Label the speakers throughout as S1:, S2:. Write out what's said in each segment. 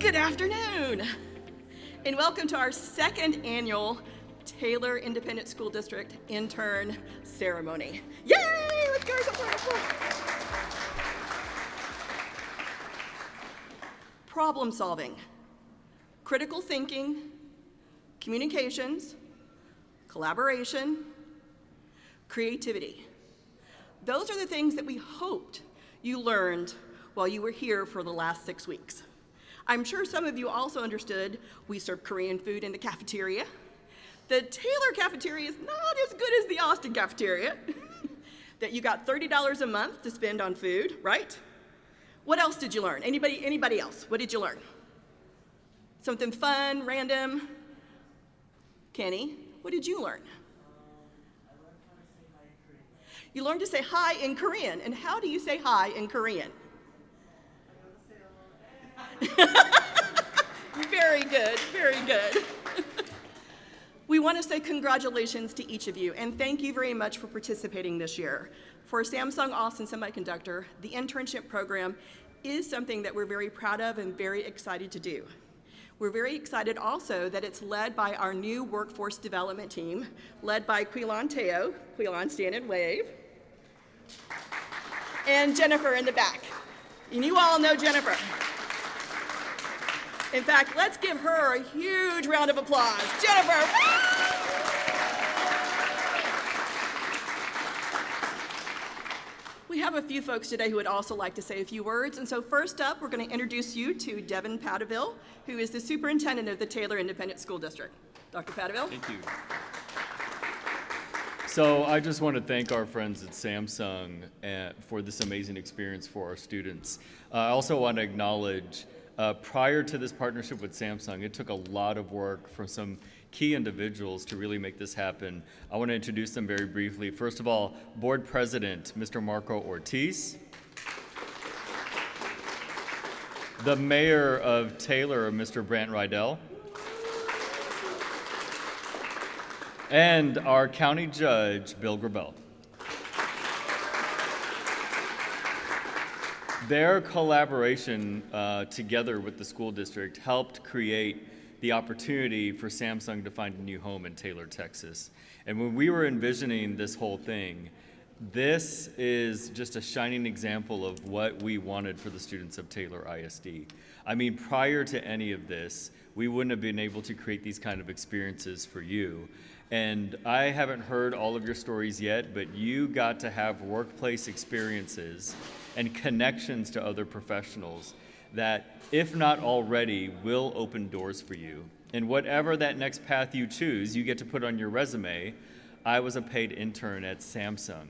S1: Good afternoon, and welcome to our second annual Taylor Independent School District Intern Ceremony. Yay! Let's go. Problem solving, critical thinking, communications, collaboration, creativity. Those are the things that we hoped you learned while you were here for the last 6 weeks. I'm sure some of you also understood we serve Korean food in the cafeteria. The Taylor cafeteria is not as good as the Austin cafeteria. That you got $30 a month to spend on food, right? What else did you learn? Anybody else? What did you learn? Something fun, random? Kenny, what did you learn? You learned to say hi in Korean. And how do you say hi in Korean? Very good, very good. We want to say congratulations to each of you, and thank you very much for participating this year. For Samsung Austin Semiconductor, the internship program is something that we're very proud of and very excited to do. We're very excited also that it's led by our new workforce development team, led by Quilon Teo. Quilon, stand and wave. And Jennifer in the back. And you all know Jennifer. In fact, let's give her a huge round of applause. Jennifer! We have a few folks today who would also like to say a few words. And so first up, we're going to introduce you to Devin Padaville, who is the superintendent of the Taylor Independent School District. Dr. Padaville?
S2: Thank you. So I just want to thank our friends at Samsung for this amazing experience for our students. I also want to acknowledge prior to this partnership with Samsung, it took a lot of work from some key individuals to really make this happen. I want to introduce them very briefly. First of all, Board President, Mr. Marco Ortiz. The Mayor of Taylor, Mr. Brant Rydell. And our County Judge, Bill Grabel. Their collaboration together with the school district helped create the opportunity for Samsung to find a new home in Taylor, Texas. And when we were envisioning this whole thing, this is just a shining example of what we wanted for the students of Taylor ISD. I mean, prior to any of this, we wouldn't have been able to create these kind of experiences for you. And I haven't heard all of your stories yet, but you got to have workplace experiences and connections to other professionals that, if not already, will open doors for you. And whatever that next path you choose, you get to put on your resume, I was a paid intern at Samsung.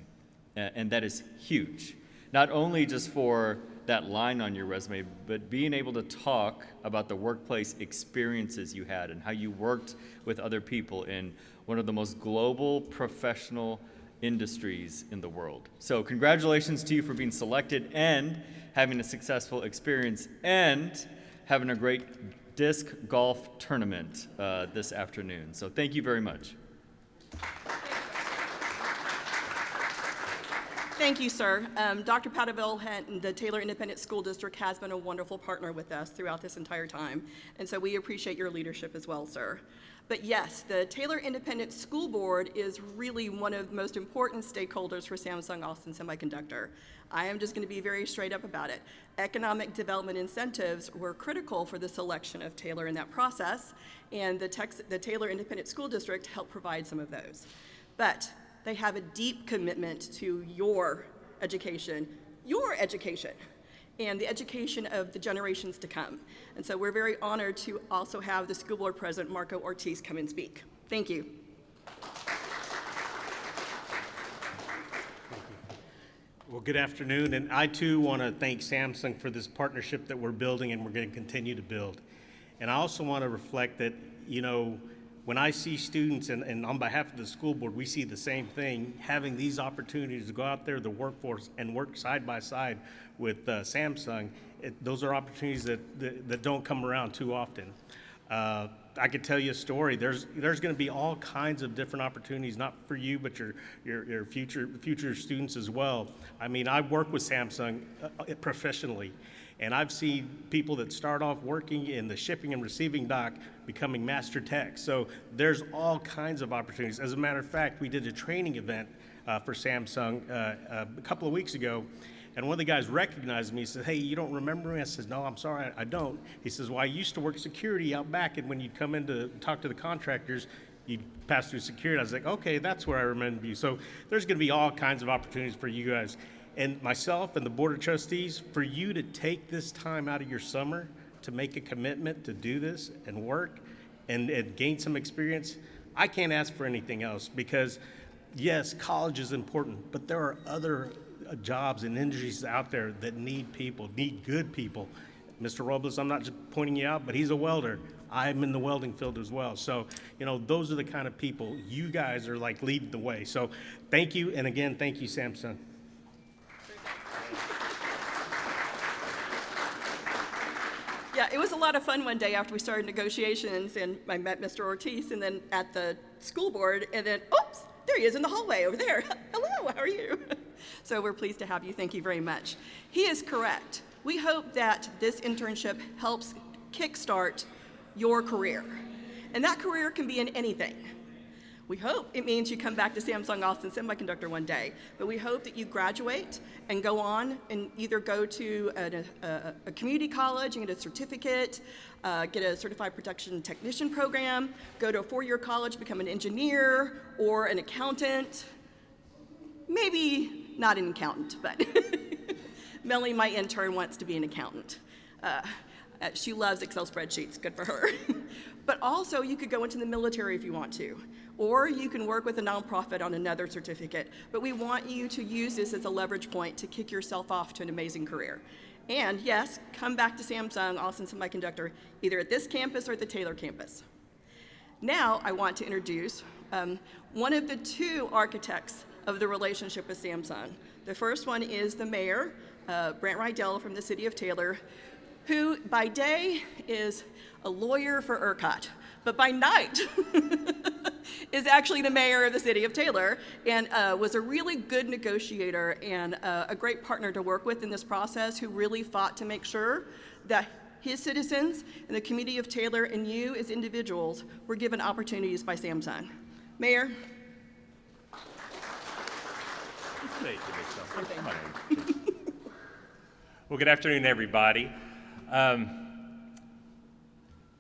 S2: And that is huge. Not only just for that line on your resume, but being able to talk about the workplace experiences you had and how you worked with other people in one of the most global professional industries in the world. So congratulations to you for being selected and having a successful experience and having a great disc golf tournament this afternoon. So thank you very much.
S1: Thank you, sir. Dr. Padaville and the Taylor Independent School District has been a wonderful partner with us throughout this entire time, and so we appreciate your leadership as well, sir. But yes, the Taylor Independent School Board is really one of the most important stakeholders for Samsung Austin Semiconductor. I am just going to be very straight up about it. Economic development incentives were critical for the selection of Taylor in that process, and the Taylor Independent School District helped provide some of those. But they have a deep commitment to your education, and the education of the generations to come. And so we're very honored to also have the school board president, Marco Ortiz, come and speak. Thank you.
S3: Well, good afternoon, and I too want to thank Samsung for this partnership that we're building and we're going to continue to build. And I also want to reflect that, you know, when I see students, and on behalf of the school board, we see the same thing, having these opportunities to go out there, the workforce, and work side by side with Samsung, those are opportunities that don't come around too often. I could tell you a story. There's going to be all kinds of different opportunities, not for you, but your future students as well. I mean, I work with Samsung professionally, and I've seen people that start off working in the shipping and receiving dock becoming master techs. So there's all kinds of opportunities. As a matter of fact, we did a training event for Samsung a couple of weeks ago. And one of the guys recognized me. He said, "Hey, you don't remember me?" I said, "No, I'm sorry, I don't." He says, "Well, I used to work security out back, and when you'd come in to talk to the contractors, you'd pass through security." I was like, "Okay, that's where I remember you." So there's going to be all kinds of opportunities for you guys. And myself and the Board of Trustees, for you to take this time out of your summer to make a commitment to do this and work and gain some experience, I can't ask for anything else, because yes, college is important, but there are other jobs and industries out there that need people, need good people. Mr. Robles, I'm not just pointing you out, but he's a welder. I'm in the welding field as well. So, those are the kind of people. You guys are like leading the way. So thank you, and again, thank you, Samsung.
S1: Yeah, it was a lot of fun one day after we started negotiations, and I met Mr. Ortiz, and then at the school board, and then, oops, there he is in the hallway over there. Hello, how are you? So we're pleased to have you. Thank you very much. He is correct. We hope that this internship helps kickstart your career. And that career can be in anything. We hope it means you come back to Samsung Austin Semiconductor one day, but we hope that you graduate and go on and either go to a community college and get a certificate, get a certified production technician program, go to a 4-year college, become an engineer or an accountant. Maybe not an accountant, but Melanie, my intern, wants to be an accountant. She loves Excel spreadsheets, good for her. But also, you could go into the military if you want to, or you can work with a nonprofit on another certificate. But we want you to use this as a leverage point to kick yourself off to an amazing career. And yes, come back to Samsung Austin Semiconductor, either at this campus or at the Taylor campus. Now, I want to introduce one of the 2 architects of the relationship with Samsung. The first one is the mayor, Brent Rydell from the city of Taylor, who by day is a lawyer for ERCOT, but by night is actually the mayor of the city of Taylor, and was a really good negotiator and a great partner to work with in this process, who really fought to make sure that his citizens and the community of Taylor and you as individuals were given opportunities by Samsung. Mayor.
S4: Thank you, Michelle. Come on. Well, good afternoon, everybody.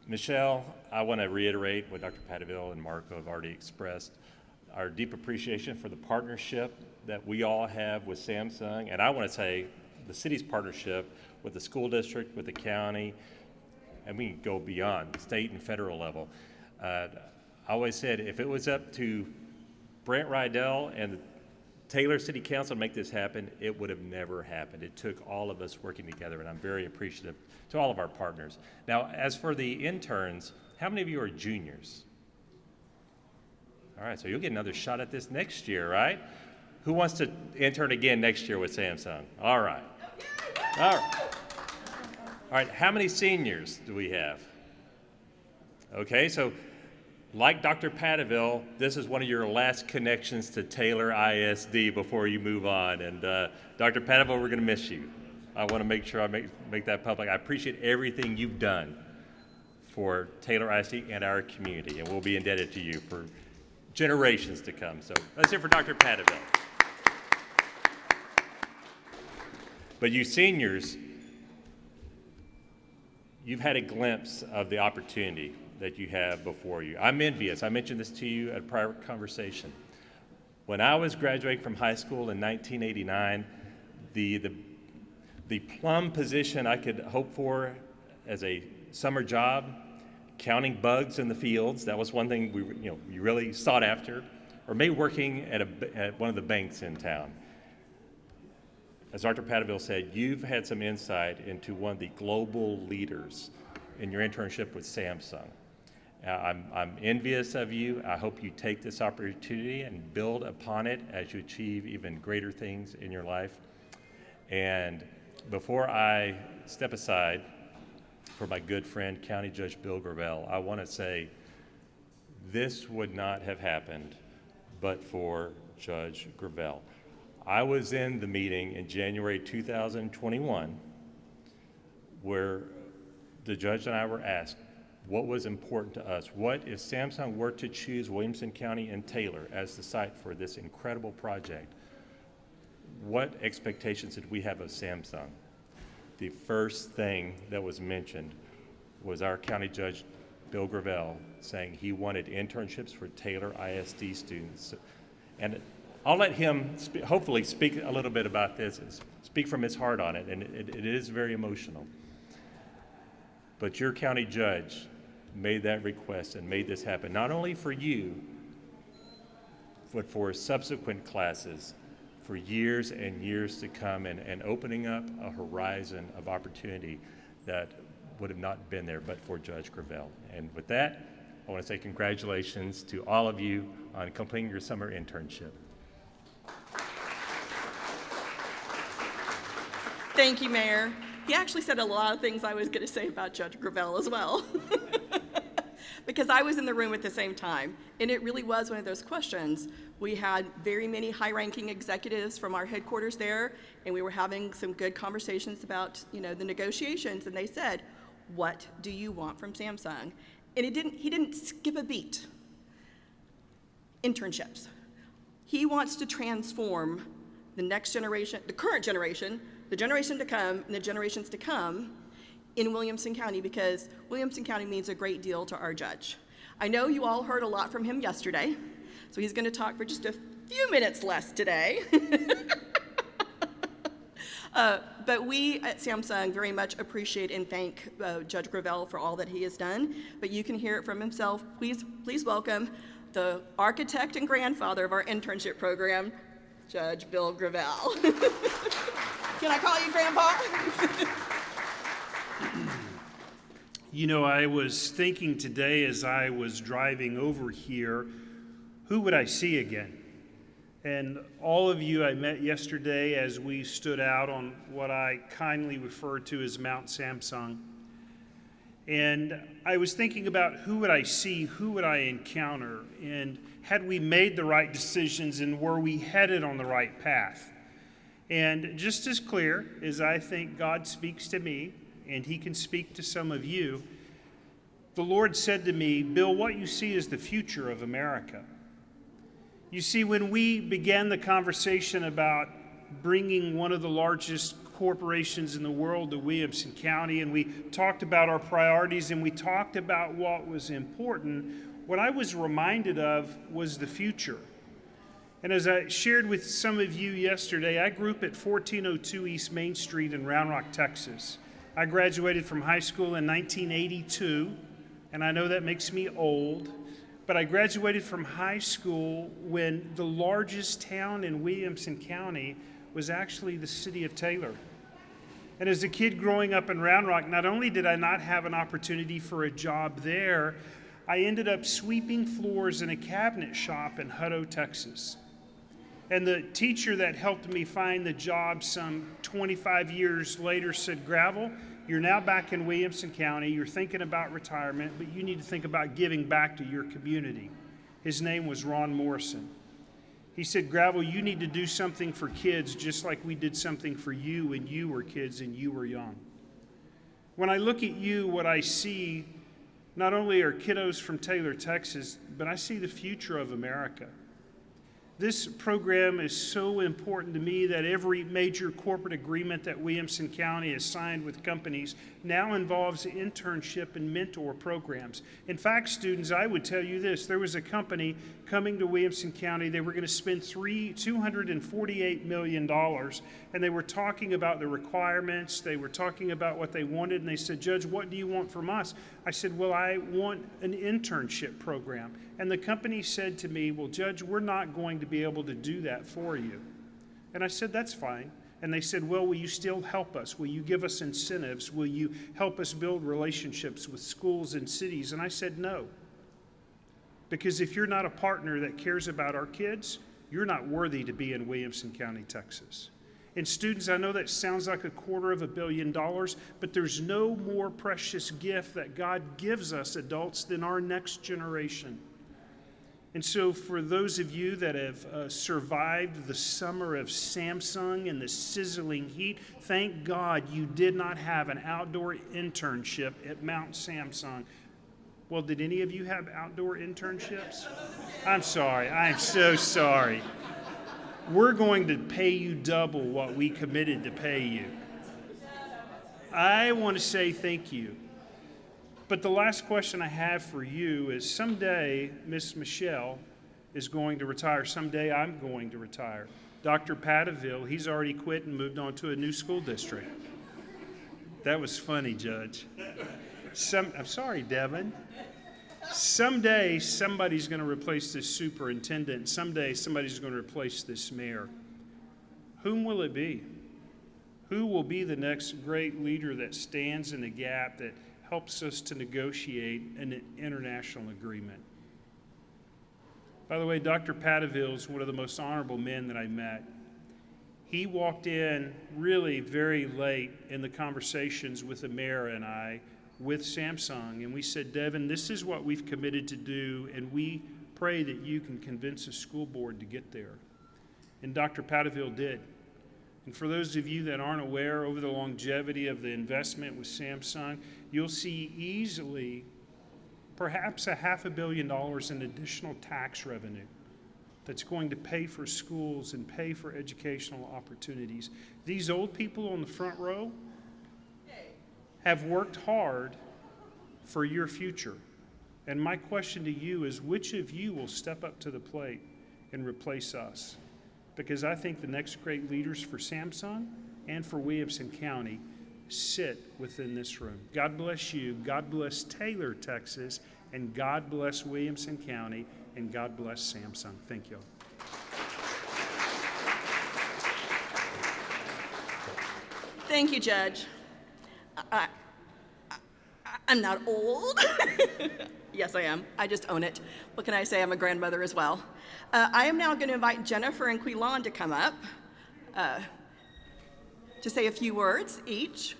S4: Michelle, I want to reiterate what Dr. Padaville and Marco have already expressed, our deep appreciation for the partnership that we all have with Samsung, and I want to say the city's partnership with the school district, with the county, and we can go beyond, state and federal level. I always said if it was up to Brent Rydell and the Taylor City Council to make this happen, it would have never happened. It took all of us working together, and I'm very appreciative to all of our partners. Now, as for the interns, how many of you are juniors? All right, so you'll get another shot at this next year, right? Who wants to intern again next year with Samsung? All right. All right. All right, how many seniors do we have? Okay, so like Dr. Padaville, this is one of your last connections to Taylor ISD before you move on. And Dr. Padaville, we're going to miss you. I want to make sure I make that public. I appreciate everything you've done for Taylor ISD and our community, and we'll be indebted to you for generations to come. So let's hear for Dr. Padaville. But you seniors, you've had a glimpse of the opportunity that you have before you. I'm envious. I mentioned this to you at a prior conversation. When I was graduating from high school in 1989, the plum position I could hope for as a summer job, counting bugs in the fields, that was one thing we really sought after, or maybe working at one of the banks in town. As Dr. Padaville said, you've had some insight into one of the global leaders in your internship with Samsung. I'm envious of you. I hope you take this opportunity and build upon it as you achieve even greater things in your life. And before I step aside, for my good friend, County Judge Bill Gravel, I want to say this would not have happened but for Judge Gravel. I was in the meeting in January 2021 where the judge and I were asked what was important to us. What if Samsung were to choose Williamson County and Taylor as the site for this incredible project? What expectations did we have of Samsung? The first thing that was mentioned was our county judge, Bill Gravel, saying he wanted internships for Taylor ISD students. And I'll let him hopefully speak a little bit about this, and speak from his heart on it, and it is very emotional. But your county judge made that request and made this happen, not only for you, but for subsequent classes, for years and years to come, and opening up a horizon of opportunity that would have not been there but for Judge Gravel. And with that, I want to say congratulations to all of you on completing your summer internship.
S1: Thank you, Mayor. He actually said a lot of things I was going to say about Judge Gravel as well. Because I was in the room at the same time, and it really was one of those questions. We had very many high-ranking executives from our headquarters there, and we were having some good conversations about, the negotiations, and they said, "What do you want from Samsung?" And he didn't skip a beat. Internships. He wants to transform the next generation, the current generation, the generation to come, and the generations to come in Williamson County, because Williamson County means a great deal to our judge. I know you all heard a lot from him yesterday, so he's going to talk for just a few minutes less today. But we at Samsung very much appreciate and thank Judge Gravel for all that he has done, but you can hear it from himself. Please welcome the architect and grandfather of our internship program, Judge Bill Gravel. Can I call you Grandpa?
S5: I was thinking today as I was driving over here, who would I see again? And all of you I met yesterday as we stood out on what I kindly refer to as Mount Samsung. And I was thinking about who would I see, who would I encounter, and had we made the right decisions and were we headed on the right path? And just as clear as I think God speaks to me, and he can speak to some of you, the Lord said to me, "Bill, what you see is the future of America." You see, when we began the conversation about bringing one of the largest corporations in the world to Williamson County, and we talked about our priorities and we talked about what was important, what I was reminded of was the future. And as I shared with some of you yesterday, I grew up at 1402 East Main Street in Round Rock, Texas. I graduated from high school in 1982, and I know that makes me old, but I graduated from high school when the largest town in Williamson County was actually the city of Taylor. And as a kid growing up in Round Rock, not only did I not have an opportunity for a job there, I ended up sweeping floors in a cabinet shop in Hutto, Texas. And the teacher that helped me find the job some 25 years later said, "Gravel, you're now back in Williamson County. You're thinking about retirement, but you need to think about giving back to your community." His name was Ron Morrison. He said, "Gravel, you need to do something for kids just like we did something for you when you were kids and you were young." When I look at you, what I see not only are kiddos from Taylor, Texas, but I see the future of America. This program is so important to me that every major corporate agreement that Williamson County has signed with companies now involves internship and mentor programs. In fact, students, I would tell you this. There was a company coming to Williamson County. They were going to spend $248 million, and they were talking about the requirements. They were talking about what they wanted, and they said, "Judge, what do you want from us?" I said, "Well, I want an internship program." And the company said to me, "Well, Judge, we're not going to be able to do that for you." And I said, "That's fine." And they said, "Well, will you still help us? Will you give us incentives? Will you help us build relationships with schools and cities?" And I said, "No. Because if you're not a partner that cares about our kids, you're not worthy to be in Williamson County, Texas." And students, I know that sounds like $250 million, but there's no more precious gift that God gives us adults than our next generation. And so for those of you that have survived the summer of Samsung and the sizzling heat, thank God you did not have an outdoor internship at Mount Samsung. Well, did any of you have outdoor internships? I'm sorry. I'm so sorry. We're going to pay you double what we committed to pay you. I want to say thank you. But the last question I have for you is someday Miss Michelle is going to retire. Someday I'm going to retire. Dr. Padaville, he's already quit and moved on to a new school district. That was funny, Judge. I'm sorry, Devin. Someday somebody's going to replace this superintendent. Someday somebody's going to replace this mayor. Whom will it be? Who will be the next great leader that stands in the gap, that helps us to negotiate an international agreement? By the way, Dr. Padaville is one of the most honorable men that I met. He walked in really very late in the conversations with the mayor and I with Samsung, and we said, Devin, this is what we've committed to do, and we pray that you can convince the school board to get there. And Dr. Padaville did. And for those of you that aren't aware, over the longevity of the investment with Samsung, you'll see easily perhaps $500 million in additional tax revenue that's going to pay for schools and pay for educational opportunities. These old people on the front row have worked hard for your future. And my question to you is, which of you will step up to the plate and replace us? Because I think the next great leaders for Samsung and for Williamson County sit within this room. God bless you, God bless Taylor, Texas, and God bless Williamson County, and God bless Samsung. Thank you.
S1: Thank you, Judge. I'm not old. Yes, I am. I just own it. What can I say? I'm a grandmother as well. I am now going to invite Jennifer and Quilon to come up to say a few words each.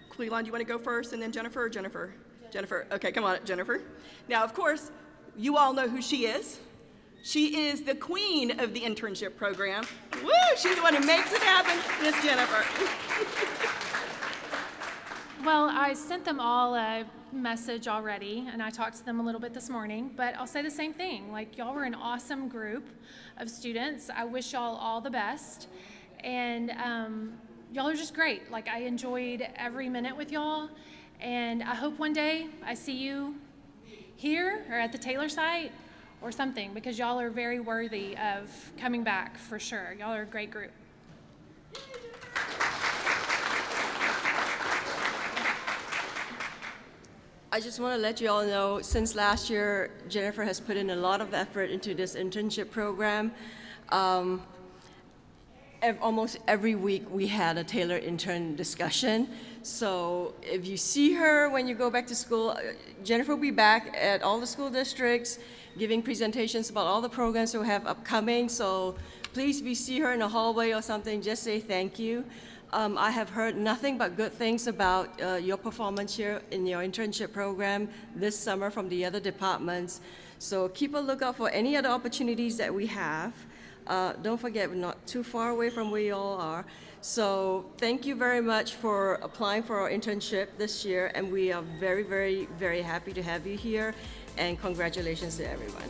S1: Quilon, do you want to go first, and then Jennifer, or Jennifer? Jennifer. Okay, come on, Jennifer. Now, of course, you all know who she is. She is the queen of the internship program. Woo! She's the one who makes it happen, Miss Jennifer.
S6: Well, I sent them all a message already, and I talked to them a little bit this morning, but I'll say the same thing. Like, y'all were an awesome group of students. I wish y'all all the best. And y'all are just great. Like, I enjoyed every minute with y'all, and I hope one day I see you here or at the Taylor site or something, because y'all are very worthy of coming back for sure. Y'all are a great group.
S7: I just want to let you all know, since last year, Jennifer has put in a lot of effort into this internship program. Almost every week we had a Taylor intern discussion. So if you see her when you go back to school, Jennifer will be back at all the school districts giving presentations about all the programs we have upcoming. So please, if you see her in the hallway or something, just say thank you. I have heard nothing but good things about your performance here in your internship program this summer from the other departments. So keep a lookout for any other opportunities that we have. Don't forget, we're not too far away from where you all are. So thank you very much for applying for our internship this year, and we are very, very, very happy to have you here, and congratulations to everyone.